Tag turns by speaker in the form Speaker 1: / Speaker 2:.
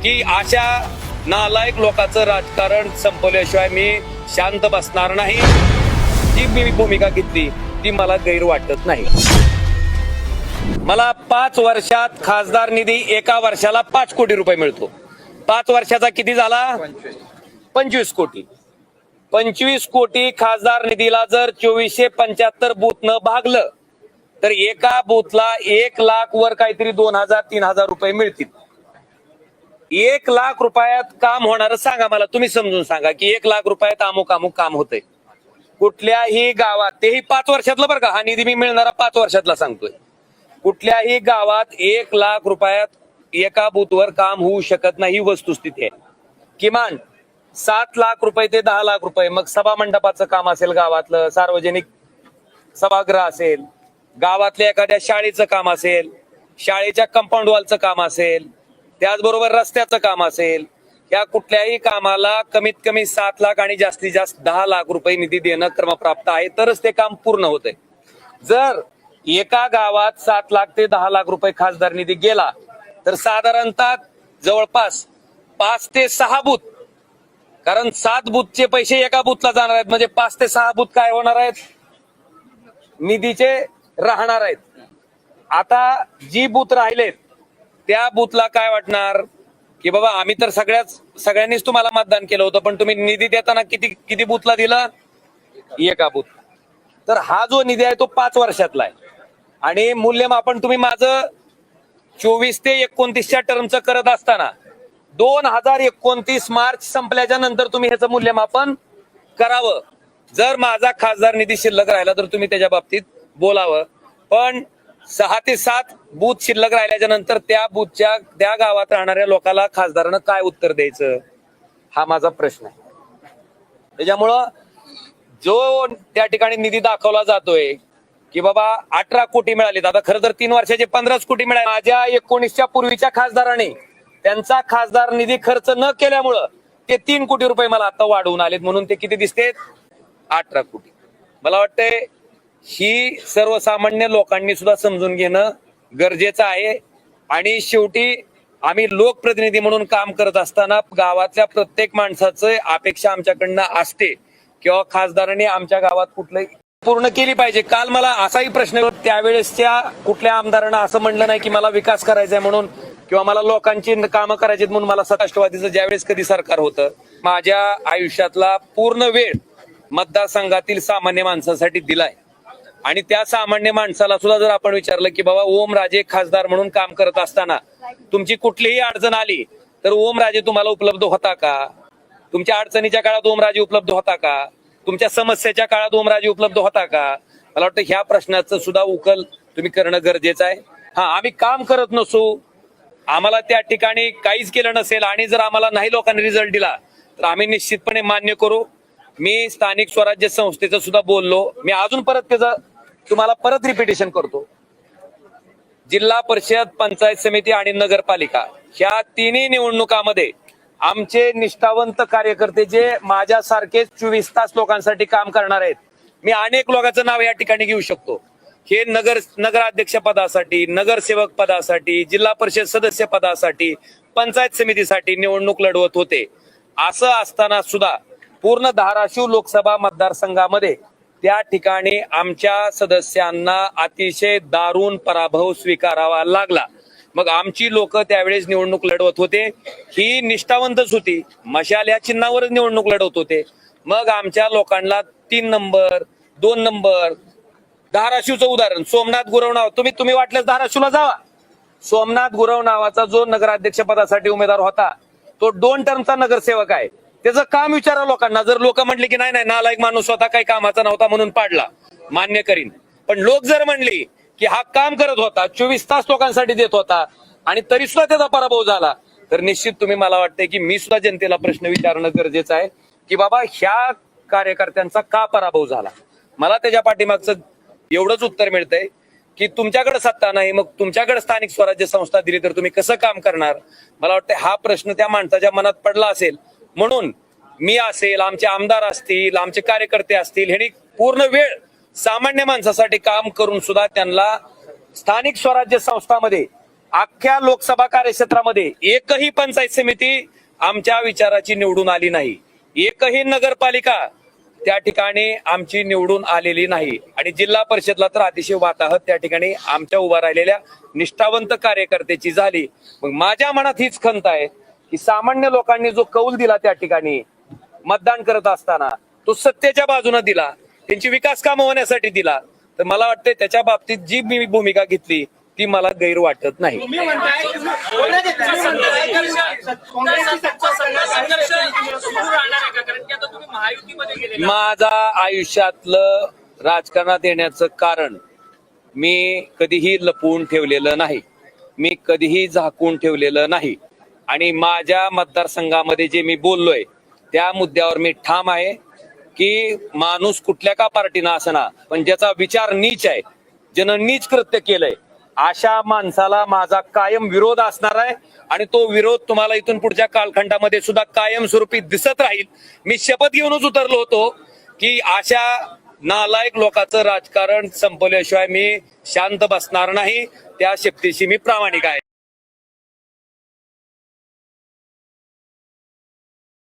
Speaker 1: की अशा नालायक लोकांचं राजकारण संपवल्याशिवाय मी शांत बसणार नाही। जी मी भूमिका घेतली ती मला गैर वाटत नाही। मला 5 वर्षात खासदार निधी एका वर्षाला 5 कोटी रुपये मिळतो। 5 वर्षाचा किती झाला? 25 कोटी। 25 कोटी खासदार निधीला जर 2475 बूथ न भागलं तर एका बूथला 1 लाख वर काहीतरी 2000-3000 रुपये मिळतील। 1 लाख रुपयात काम होणार सांगा मला, तुम्ही समजून सांगा की 1 लाख रुपयात अमुक अमुक काम होतंय कुठल्याही गावात, तेही 5 वर्षातलं बरं का, हा निधी मी मिळणारा 5 वर्षातला सांगतोय। कुठल्याही गावात 1 लाख रुपयात एका बूथवर काम होऊ शकत नाही, वस्तुस्थिती आहे। किमान 7 लाख रुपये ते 10 लाख रुपये, मग सभा मंडपाचं काम असेल, गावातलं सार्वजनिक सभागृह असेल, गावातल्या एखाद्या शाळेचं काम असेल, शाळेच्या कंपाऊंड वॉलचं काम असेल, त्याचबरोबर रस्त्याचं काम असेल, या कुठल्याही कामाला कमीत कमी 7 लाख आणि जास्तीत जास्त 10 लाख रुपये निधी देणं क्रमप्राप्त आहे, तरच ते काम पूर्ण होतंय। जर एका गावात 7 लाख ते 10 लाख रुपये खासदार निधी गेला तर साधारणतः जवळपास 5 ते 6 बूथ, कारण 7 बूथचे पैसे एका बूथला जाणार आहेत, म्हणजे 5 ते 6 बूथ काय होणार आहेत? निधीचे राहणार आहेत। आता जी बूथ राहिलेत त्या बूथला काय वाटणार की बाबा आम्ही तर सगळ्यांनीच तुम्हाला मतदान केलं होतं, पण तुम्ही निधी देताना किती बूथला दिला? एका बूथ। तर हा जो निधी आहे तो 5 वर्षातला आहे आणि मूल्यमापन तुम्ही माझं 24 ते 29च्या टर्मचं करत असताना 2029 मार्च संपल्याच्या नंतर तुम्ही ह्याचं मूल्यमापन करावं। जर माझा खासदार निधी शिल्लक राहिला तर तुम्ही त्याच्या बाबतीत बोलावं, पण 6 ते 7 बूथ शिल्लक राहिल्याच्या नंतर त्या बूथच्या त्या गावात राहणाऱ्या लोकांना खासदारानं काय उत्तर द्यायचं, हा माझा प्रश्न आहे। त्याच्यामुळं जो त्या ठिकाणी निधी दाखवला जातोय की बाबा 18 कोटी मिळाले, आता खरं तर 3 वर्षाचे 15 कोटी मिळाले। माझ्या 19च्या पूर्वीच्या खासदाराने त्यांचा खासदार निधी खर्च न केल्यामुळं ते 3 कोटी रुपये मला आता वाढवून आलेत, म्हणून ते किती दिसतेत? 18 कोटी। मला वाटतंय ही सर्वसामान्य लोकांनी सुद्धा समजून घेणं गरजेचं आहे। आणि शेवटी आम्ही लोकप्रतिनिधी म्हणून काम करत असताना गावातल्या प्रत्येक माणसाचं अपेक्षा आमच्याकडनं असते किंवा खासदारांनी आमच्या गावात कुठलंही पूर्ण केली पाहिजे। काल मला असाही प्रश्न, त्यावेळेसच्या कुठल्या आमदारांना असं म्हणलं नाही की मला विकास करायचा आहे म्हणून किंवा मला लोकांची कामं करायची म्हणून मला राष्ट्रवादीचं ज्यावेळेस कधी सरकार होतं, माझ्या आयुष्यातला पूर्ण वेळ मतदारसंघातील सामान्य माणसासाठी दिलाय। आणि त्या सामान्य माणसाला सुद्धा जर आपण विचारलं की बाबा ओमराजे खासदार म्हणून काम करत असताना तुमची कुठलीही अडचण आली तर ओमराजे तुम्हाला उपलब्ध होता का? तुमच्या अडचणीच्या काळात ओमराजे उपलब्ध होता का? तुमच्या समस्येच्या काळात ओमराजे उपलब्ध होता का? मला वाटतं ह्या प्रश्नाचं सुद्धा उकल तुम्ही करणं गरजेचं आहे। हा, आम्ही काम करत नसू, आम्हाला त्या ठिकाणी काहीच केलं नसेल आणि जर आम्हाला नाही लोकांनी रिझल्ट दिला तर आम्ही निश्चितपणे मान्य करू। मी स्थानिक स्वराज्य संस्थेचं सुद्धा बोललो, मी अजून परत त्याचं तुम्हाला परत रिपिटेशन करतो। जिल्हा परिषद, पंचायत समिती आणि नगरपालिका ह्या तिन्ही निवडणुकामध्ये आमचे निष्ठावंत कार्यकर्ते जे माझ्यासारखेच 24 तास लोकांसाठी काम करणार आहेत, मी अनेक लोकांचं नाव या ठिकाणी घेऊ शकतो। हे नगराध्यक्ष पदासाठी, नगरसेवक पदासाठी, जिल्हा परिषद सदस्य पदासाठी, पंचायत समितीसाठी निवडणूक लढवत होते। असं असताना सुद्धा पूर्ण धाराशिव लोकसभा मतदारसंघामध्ये त्या ठिकाणी आमच्या सदस्यांना अतिशय दारुण पराभव स्वीकारावा लागला। मग आमची लोक त्यावेळेस निवडणूक लढवत होते, ही निष्ठावंतच होती, मशाल या चिन्हावरच निवडणूक लढवत होते। मग आमच्या लोकांना 3 नंबर 2 नंबर, धाराशिवचं उदाहरण सोमनाथ गुरव नाव, तुम्ही वाटल्यास धाराशिवला जावा। सोमनाथ गुरव नावाचा जो नगराध्यक्ष पदासाठी उमेदवार होता तो 2 टर्मचा नगरसेवक आहे। त्याचं काम विचारा लोकांना, जर लोक म्हणले की नाही नालायक माणूस होता, काही कामाचा नव्हता म्हणून पाडला, मान्य करीन। पण लोक जर म्हणले की हा काम करत होता, 24 तास लोकांसाठी देत होता आणि तरी सुद्धा त्याचा पराभव झाला, तर निश्चित तुम्ही, मला वाटतंय की मी सुद्धा जनतेला प्रश्न विचारणं गरजेचं आहे की बाबा ह्या कार्यकर्त्यांचा का पराभव झाला। मला त्याच्या पाठीमागचं एवढंच उत्तर मिळतंय की तुमच्याकडे सत्ता नाही, मग तुमच्याकडे स्थानिक स्वराज्य संस्था दिली तर तुम्ही कसं काम करणार? मला वाटतं हा प्रश्न त्या माणसाच्या मनात पडला असेल, म्हणून मी असेल, आमचे आमदार असतील, आमचे कार्यकर्ते असतील, ह्यांनी पूर्ण वेळ सामान्य माणसासाठी काम करून सुद्धा त्यांना स्थानिक स्वराज्य संस्थांमध्ये अख्ख्या लोकसभा कार्यक्षेत्रामध्ये एकही पंचायत समिती आमच्या विचाराची निवडून आली नाही. एकही नगरपालिका त्या ठिकाणी आमची निवडून आलेली नाही. आणि जिल्हा परिषदला तर अतिशय वाताहत त्या ठिकाणी आमच्या उभा राहिलेल्या निष्ठावंत कार्यकर्त्याची झाली. मग माझ्या मनात हीच खंत आहे की सामान्य लोकांनी जो कौल दिला त्या ठिकाणी मतदान करत असताना तो सत्तेच्या बाजूने दिला, त्यांची विकास कामं होण्यासाठी दिला. तर मला वाटतं त्याच्या बाबतीत जी मी भूमिका घेतली ती मला गैर वाटत नाही. माझा आयुष्यातलं राजकारणात येण्याचं कारण मी कधीही लपवून ठेवलेलं नाही, मी कधीही झाकून ठेवलेलं नाही. आणि माझ्या मतदारसंघामध्ये जे मी बोललोय त्या मुद्द्यावर मी ठाम आहे की माणूस कुठल्या का पार्टीनं असना, पण ज्याचा विचार नीच आहे, ज्यानं नीच कृत्य केलंय, अशा माणसाला माझा कायम विरोध असणार आहे. आणि तो विरोध तुम्हाला इथून पुढच्या कालखंडामध्ये सुद्धा कायमस्वरूपी दिसत राहील. मी शपथ घेऊनच उतरलो होतो की अशा नालायक लोकांचं राजकारण संपवल्याशिवाय मी शांत बसणार नाही. त्या शपथेशी मी प्रामाणिक आहे.